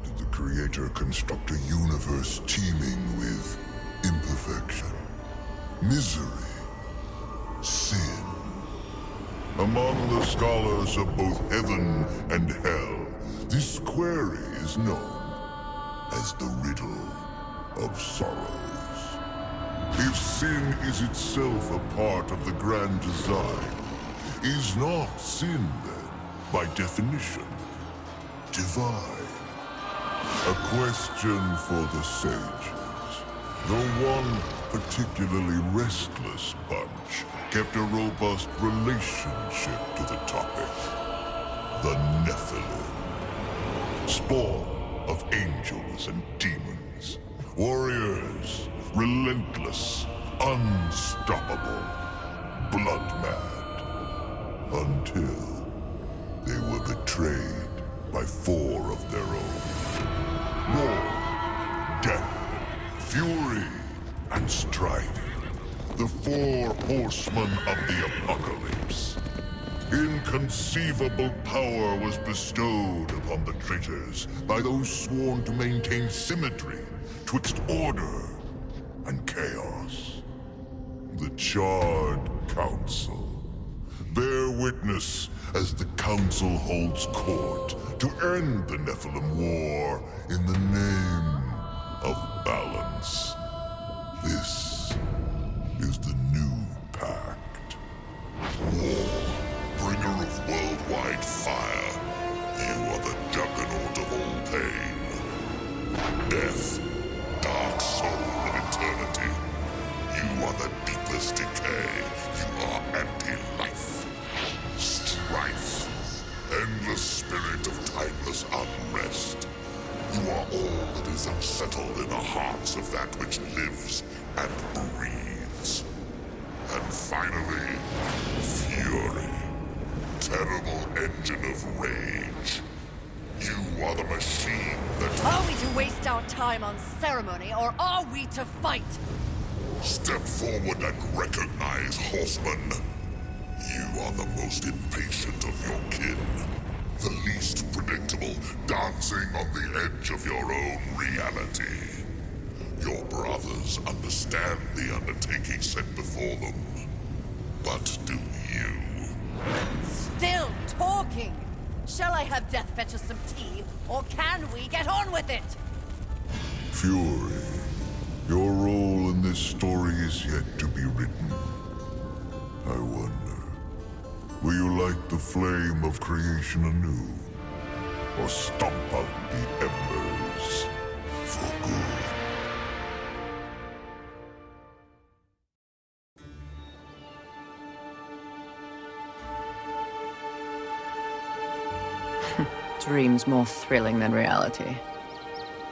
did the Creator construct a universe teeming with imperfection, misery, sin. Among the scholars of both heaven and hell, this query is known as the riddle of sorrows. If sin is itself a part of the grand design, is not sin then, by definition, divine? A question for the sages. Though one particularly restless bunch kept a robust relationship to the topic. The Nephilim. Spawn of angels and demons. Warriors, relentless, unstoppable, blood-mad. Until they were betrayed by 4 of their own. War, death, fury, and strife. The 4 horsemen of the apocalypse. Inconceivable power was bestowed upon the traitors by those sworn to maintain symmetry twixt order and chaos. The Charred Council. Bear witness as the Council holds court to end the Nephilim War in the name of balance. This is the new pact. War, bringer of worldwide fire. You are the juggernaut of all pain. Death, dark soul of eternity. You are the deepest decay. You are anti-life. Strife. Endless spirit of timeless unrest. You are all that is unsettled in the hearts of that which lives and breathes. And finally, fury. Terrible engine of rage. You are the machine that... Are we to waste our time on ceremony, or are we to fight? Step forward and recognize, horseman. You are the most impatient of your kin. The least predictable, dancing on the edge of your own reality. Your brothers understand the undertaking set before them. But do you? Still talking! Shall I have Death fetch us some tea, or can we get on with it? Fury, your role in this story is yet to be written. I wonder, will you light the flame of creation anew? Or stomp out the embers for good? Dreams more thrilling than reality.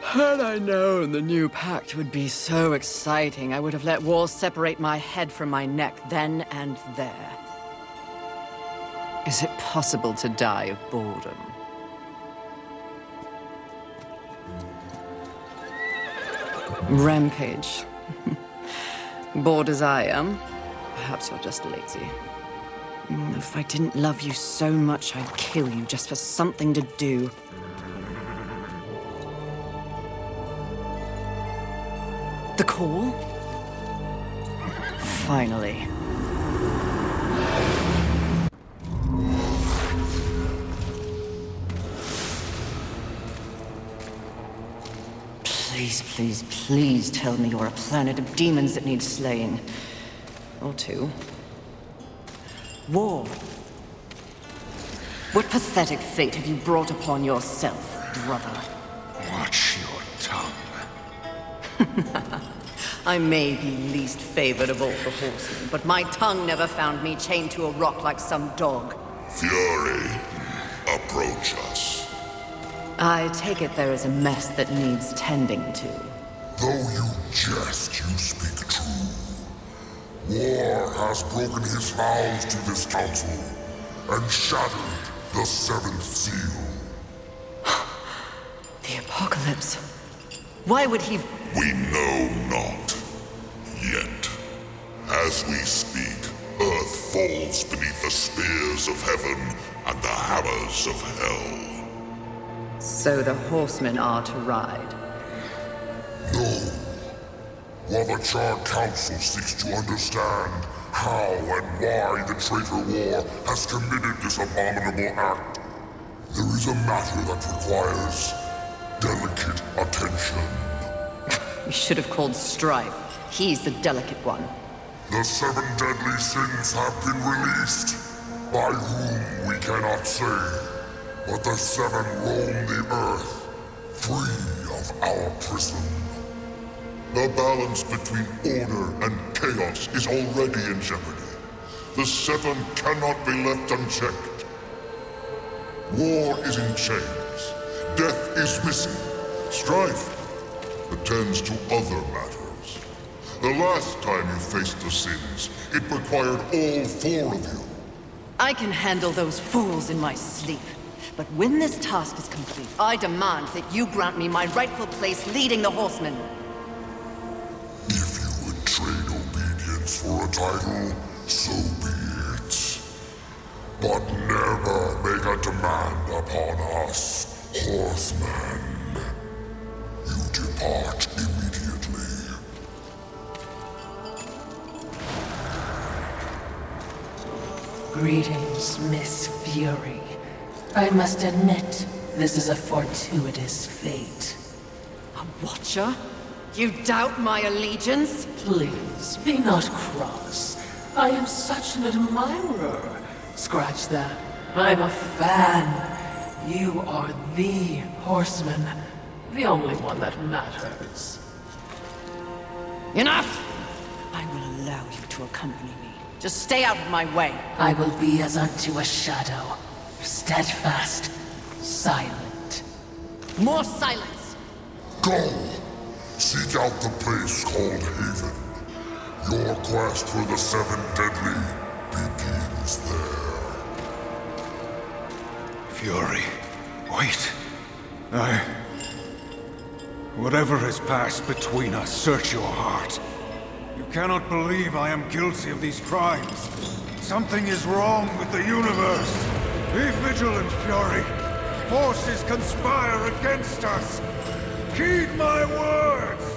Had I known the new pact would be so exciting, I would have let war separate my head from my neck then and there. Is it possible to die of boredom? Rampage. Bored as I am, perhaps you're just lazy. If I didn't love you so much, I'd kill you just for something to do. The call? Finally. Please, please, please tell me you're a planet of demons that needs slaying. Or 2. War. What pathetic fate have you brought upon yourself, brother? Watch your tongue. I may be least favored of all the horsemen, but my tongue never found me chained to a rock like some dog. Fury, approach us. I take it there is a mess that needs tending to. Though you jest, you speak true. War has broken his vows to this council and shattered the 7th seal. The apocalypse. Why would he... We know not. Yet. As we speak, Earth falls beneath the spears of heaven and the hammers of hell. So the horsemen are to ride. No. While the Charred Council seeks to understand how and why the traitor war has committed this abominable act, there is a matter that requires delicate attention. You should have called Strife. He's the delicate one. The 7 deadly sins have been released, by whom we cannot say, but the 7 roam the earth, free of our prison. The balance between order and chaos is already in jeopardy. The 7 cannot be left unchecked. War is in chains. Death is missing. Strife attends to other matters. The last time you faced the sins, it required all 4 of you. I can handle those fools in my sleep. But when this task is complete, I demand that you grant me my rightful place leading the horsemen. If you would trade obedience for a title, so be it. But never make a demand upon us, horsemen. You depart immediately. Greetings, Miss Fury. I must admit, this is a fortuitous fate. A watcher? You doubt my allegiance? Please, be not cross. I am such an admirer. Scratch that. I'm a fan. You are the horseman. The only one that matters. Enough! I will allow you to accompany me. Just stay out of my way. I will be as unto a shadow. Steadfast. Silent. More silence! Go! Seek out the place called Haven. Your quest for the 7 deadly begins there. Fury, wait. Whatever has passed between us, search your heart. You cannot believe I am guilty of these crimes. Something is wrong with the universe. Be vigilant, Fury. Forces conspire against us. Heed my words!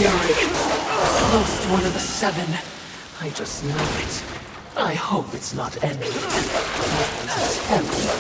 Fury. Close to one of the 7. I just know it. I hope it's not envy. It's attempt.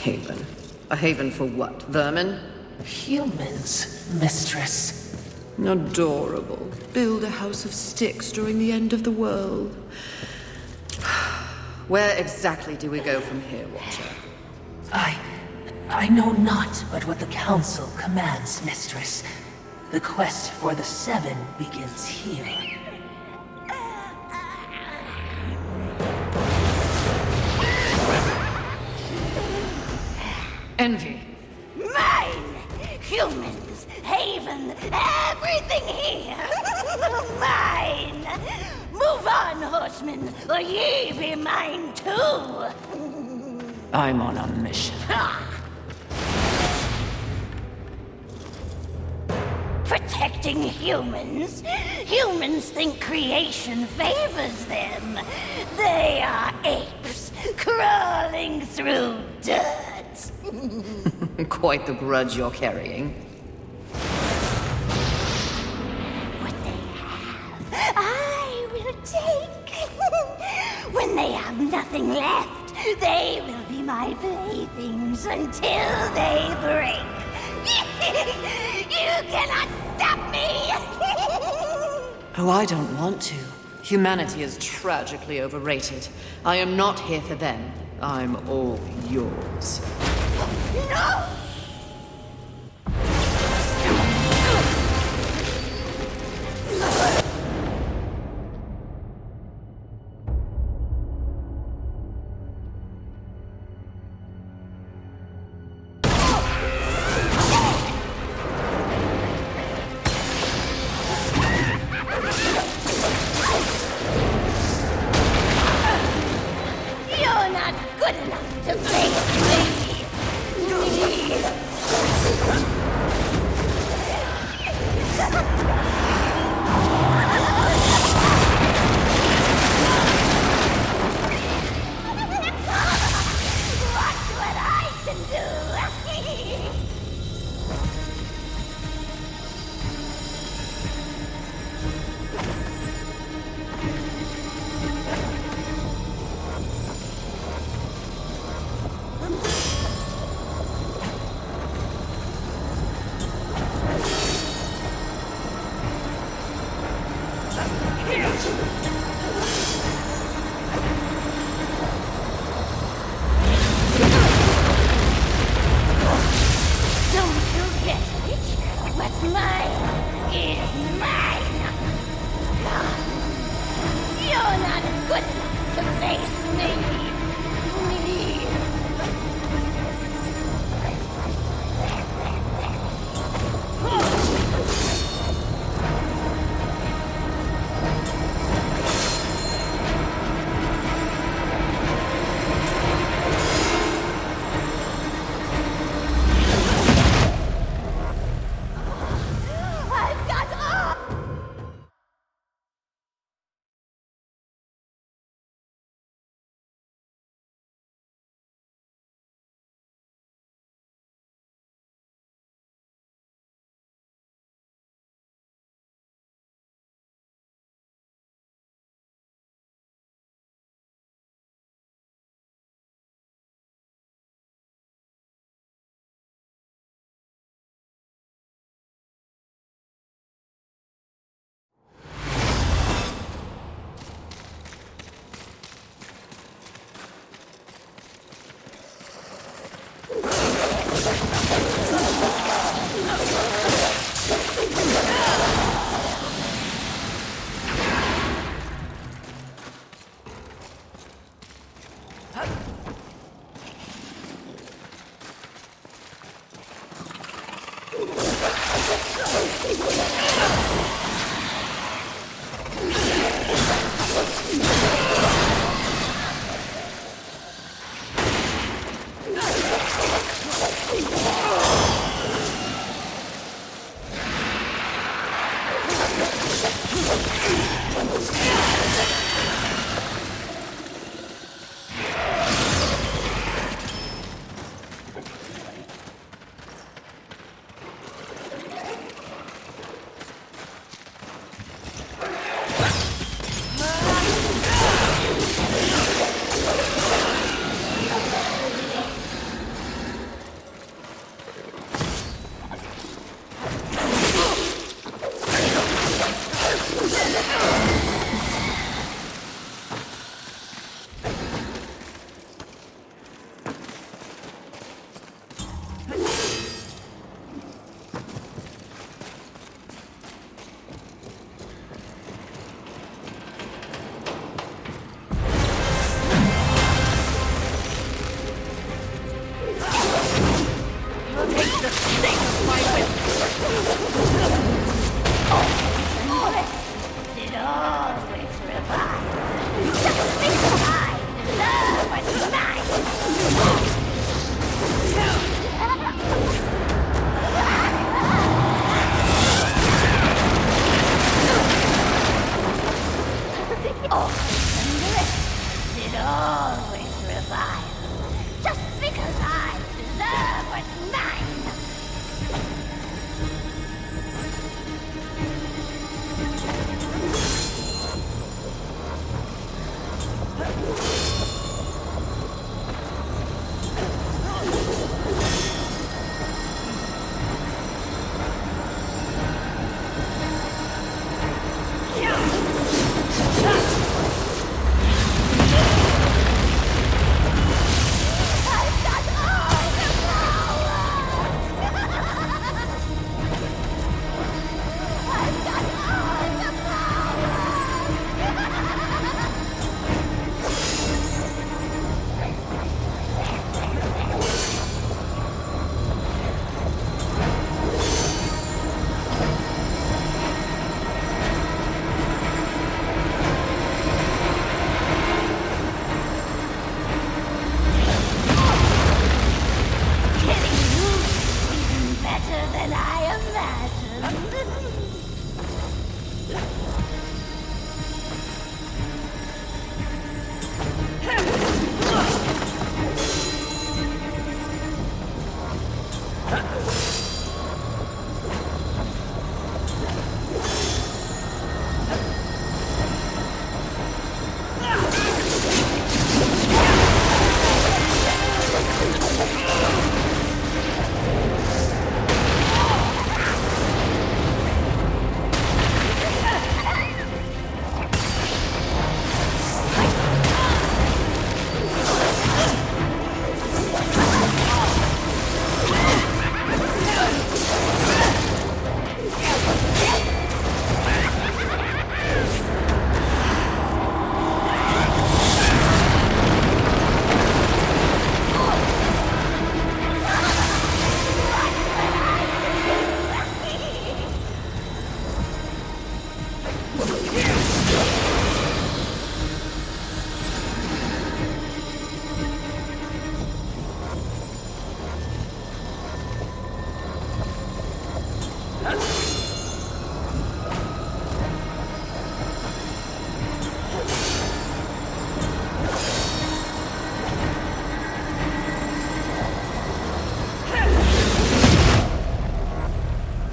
haven. A haven for what? Vermin? Humans, mistress. Adorable. Build a house of sticks during the end of the world. Where exactly do we go from here, Watcher? I know not but what the Council commands, mistress. The quest for the Seven begins here. Envy. Mine! Humans, haven, everything here! Mine! Move on, horsemen, or ye be mine too! I'm on a mission. Protecting humans? Humans think creation favors them. They are apes, crawling through dirt. Quite the grudge you're carrying. What they have, I will take. When they have nothing left, they will be my playthings until they break. You cannot stop me! Oh, I don't want to. Humanity is tragically overrated. I am not here for them. I'm all yours. No! You're not good enough to face me! Watch what I can do! Don't you get it? What's mine is mine! You're not good enough to face me! I've got all!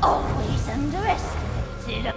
Always underestimated.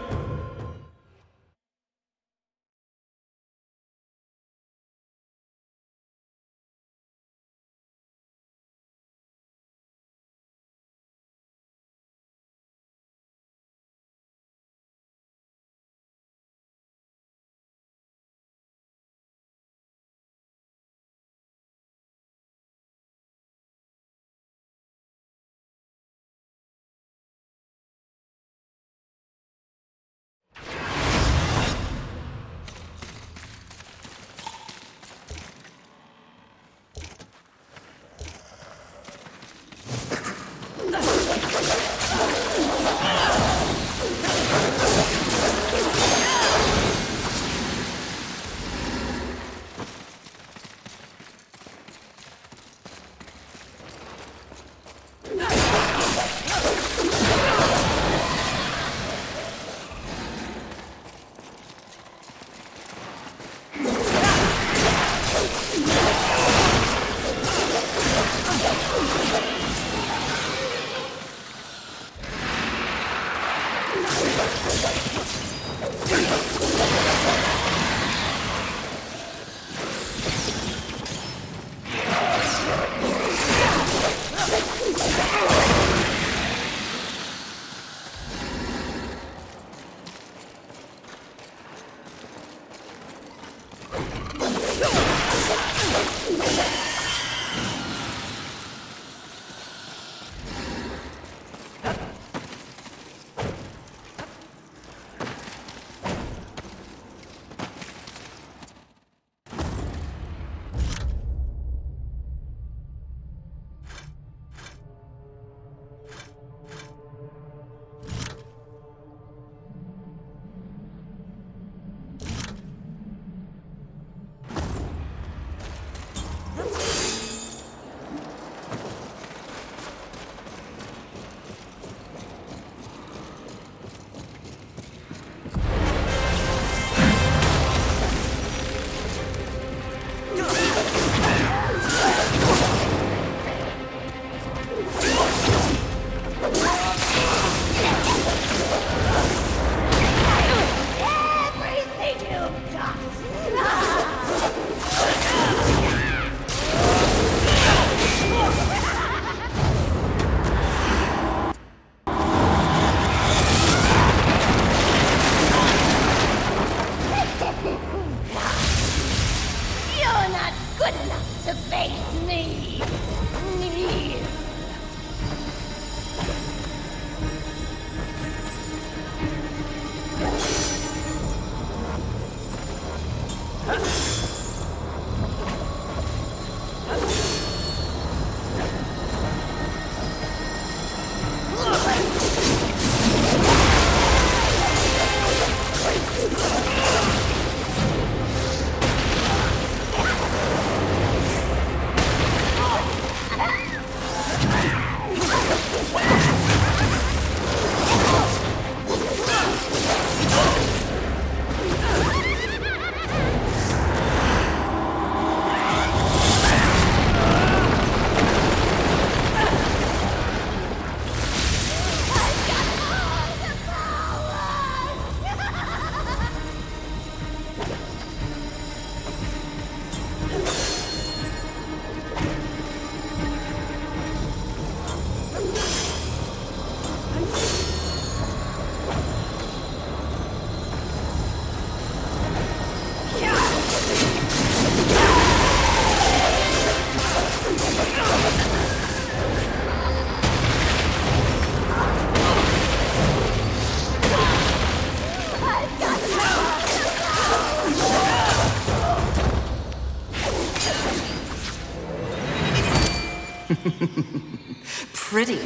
Pretty.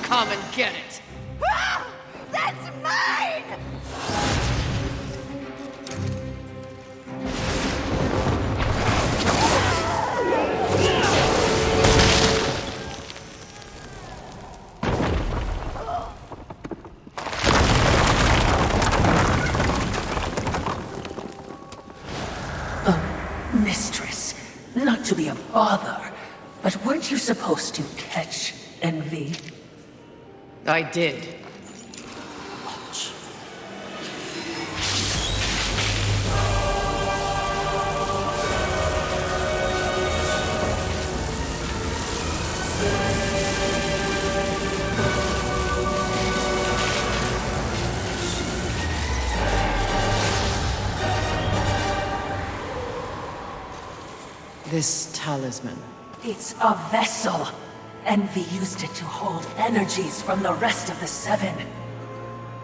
Come and get it. Ah! That's mine! Mistress, not to be a bother, but weren't you supposed to catch Envy? I did. This talisman. It's a vessel. Envy used it to hold energies from the rest of the Seven.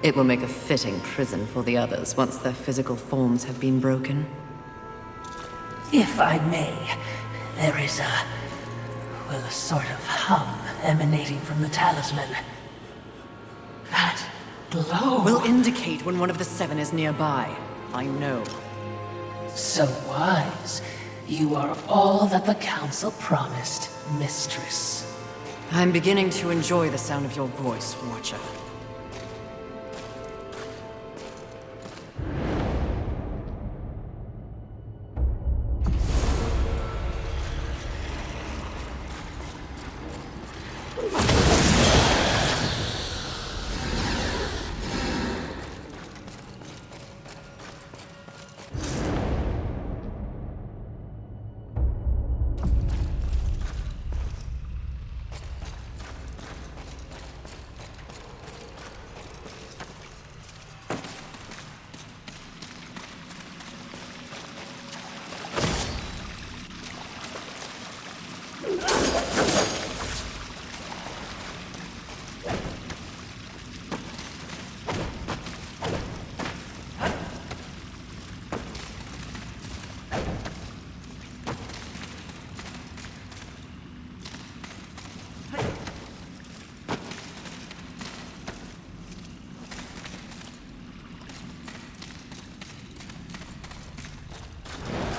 It will make a fitting prison for the others once their physical forms have been broken. If I may, there is a sort of hum emanating from the talisman. That glow. Will indicate when one of the Seven is nearby. I know. So wise. You are all that the Council promised, Mistress. I'm beginning to enjoy the sound of your voice, Watcher.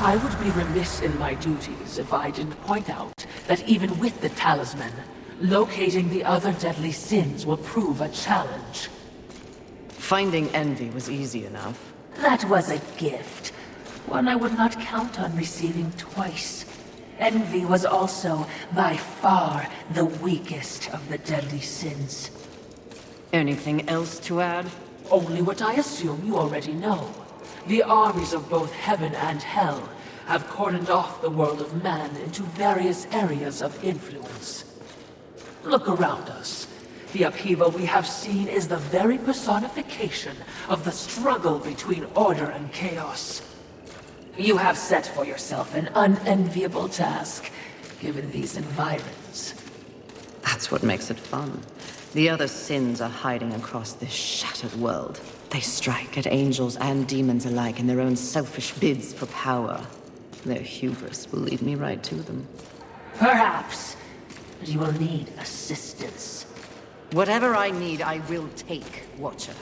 I would be remiss in my duties if I didn't point out that even with the talisman, locating the other deadly sins will prove a challenge. Finding Envy was easy enough. That was a gift. One I would not count on receiving twice. Envy was also, by far, the weakest of the deadly sins. Anything else to add? Only what I assume you already know. The armies of both heaven and hell have cordoned off the world of man into various areas of influence. Look around us. The upheaval we have seen is the very personification of the struggle between order and chaos. You have set for yourself an unenviable task, given these environs. That's what makes it fun. The other sins are hiding across this shattered world. They strike at angels and demons alike in their own selfish bids for power. Their hubris will lead me right to them. Perhaps, but you will need assistance. Whatever I need, I will take, Watcher.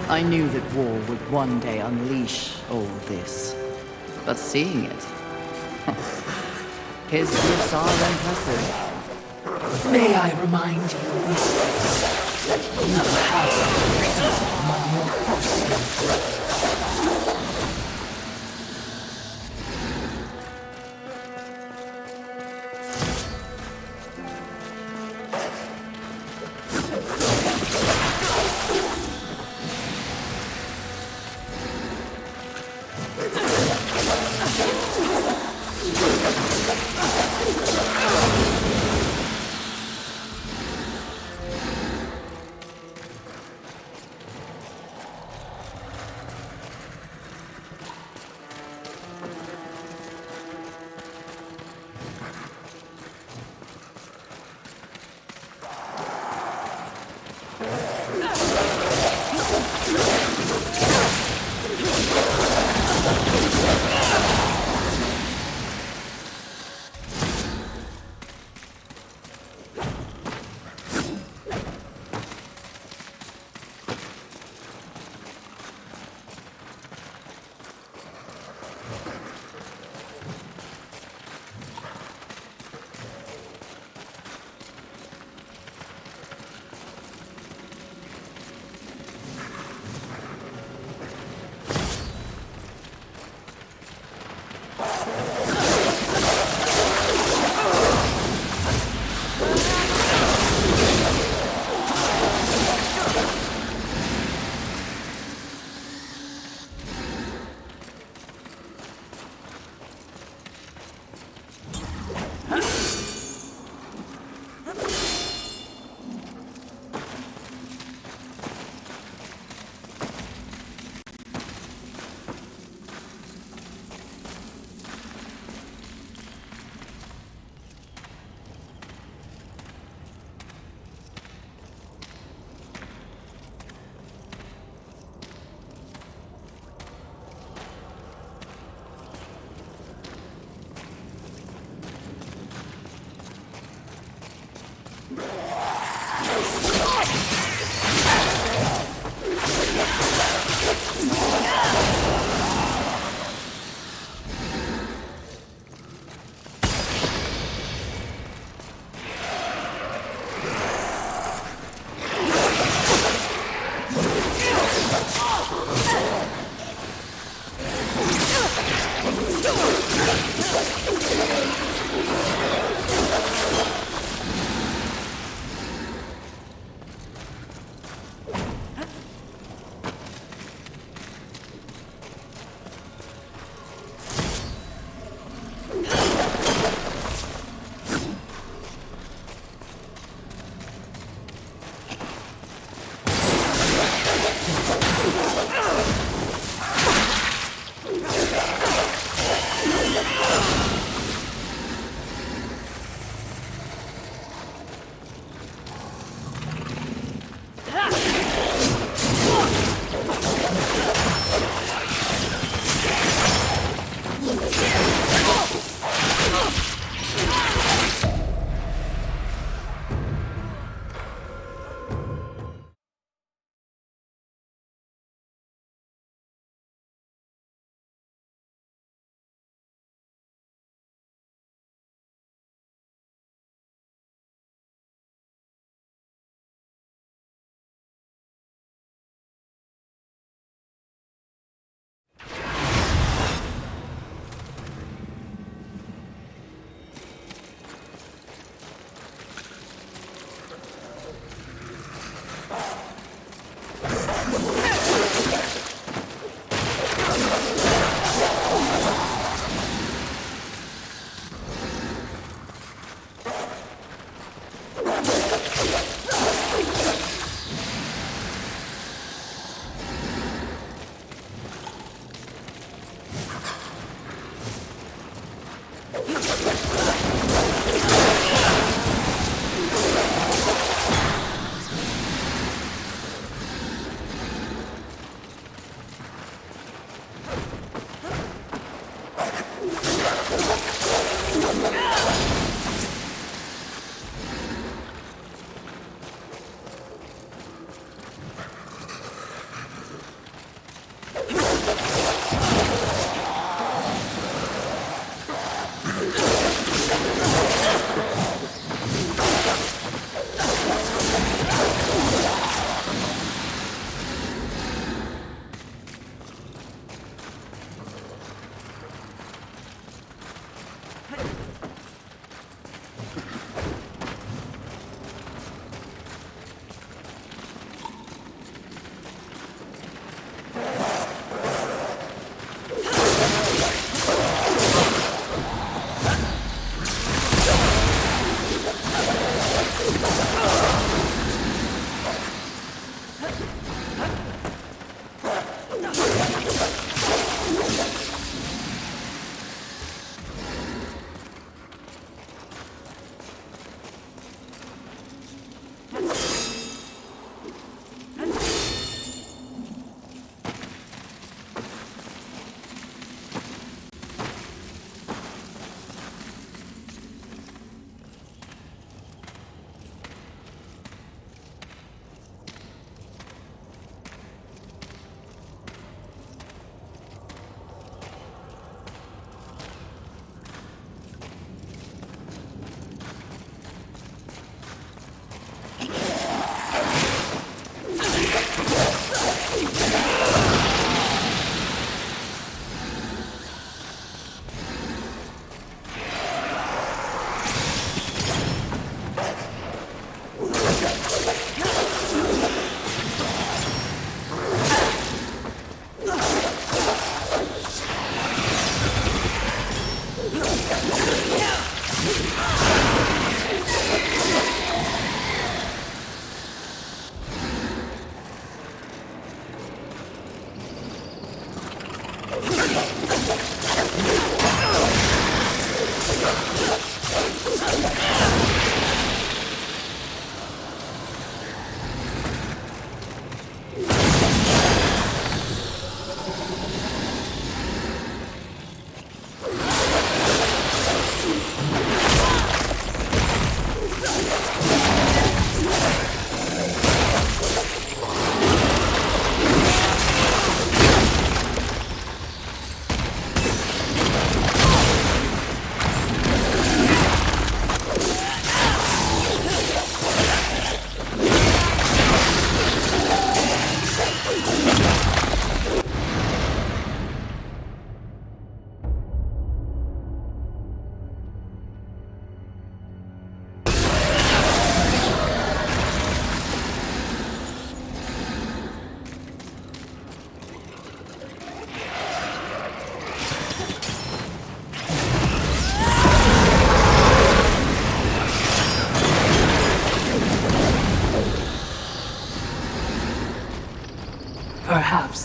I knew that war would one day unleash all this. But seeing it... his gifts are impressive. May I remind you, Mistress, that you have among your horsemen.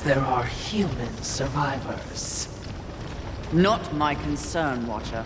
there are human survivors. Not my concern, Watcher.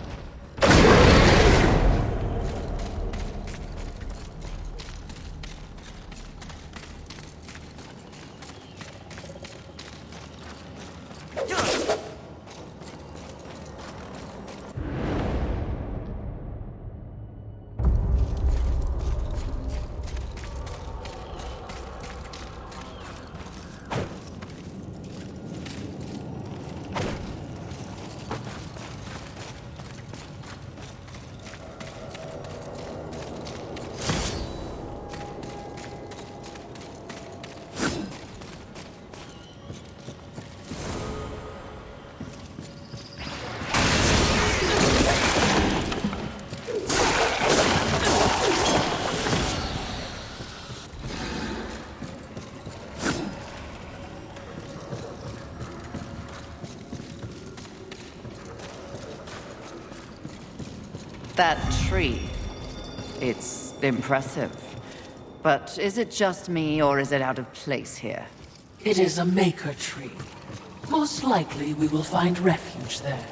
That tree. It's impressive. But is it just me, or is it out of place here? It is a maker tree. Most likely we will find refuge there.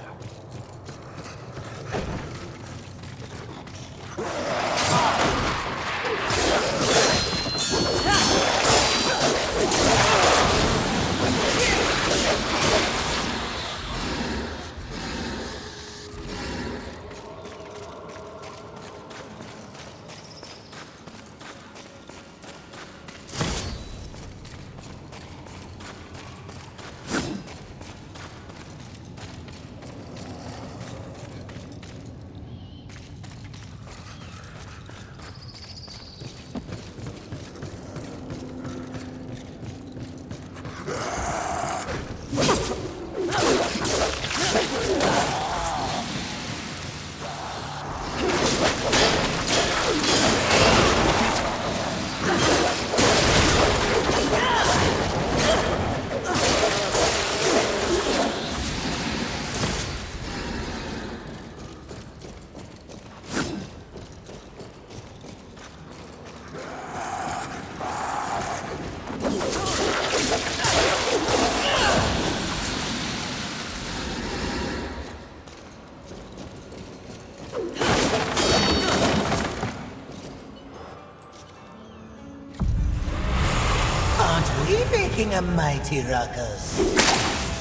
Making a mighty ruckus.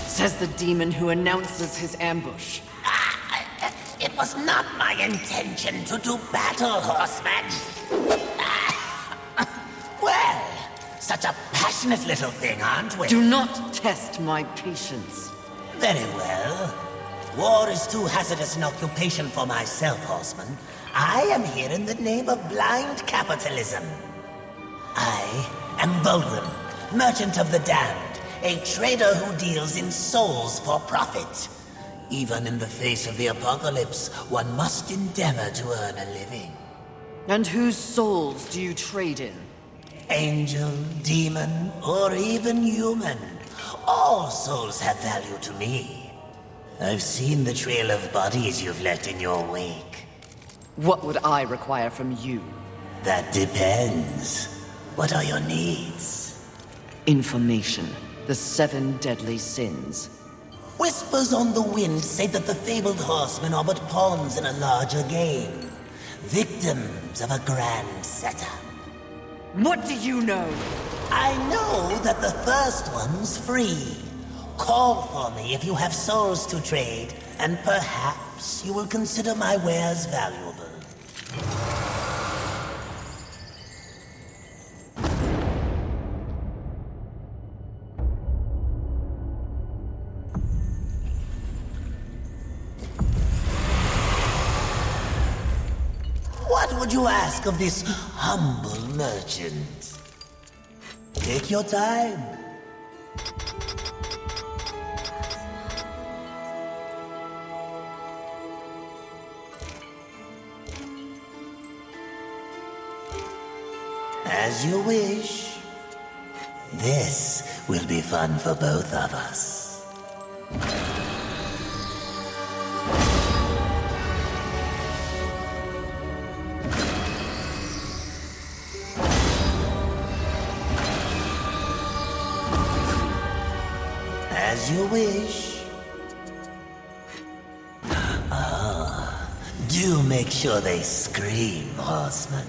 Says the demon who announces his ambush. It was not my intention to do battle, horseman. Well, such a passionate little thing, aren't we? Do not test my patience. Very well. War is too hazardous an occupation for myself, horseman. I am here in the name of blind capitalism. I am Volgrim, Merchant of the Damned, a trader who deals in souls for profit. Even in the face of the apocalypse, one must endeavor to earn a living. And whose souls do you trade in? Angel, demon, or even human. All souls have value to me. I've seen the trail of bodies you've left in your wake. What would I require from you? That depends. What are your needs? Information. The 7 deadly sins. Whispers on the wind say that the fabled horsemen are but pawns in a larger game. Victims of a grand setup. What do you know? I know that the first one's free. Call for me if you have souls to trade, and perhaps you will consider my wares valuable. What would you ask of this humble merchant? Take your time. As you wish. This will be fun for both of us. As you wish. Ah, do make sure they scream, horseman.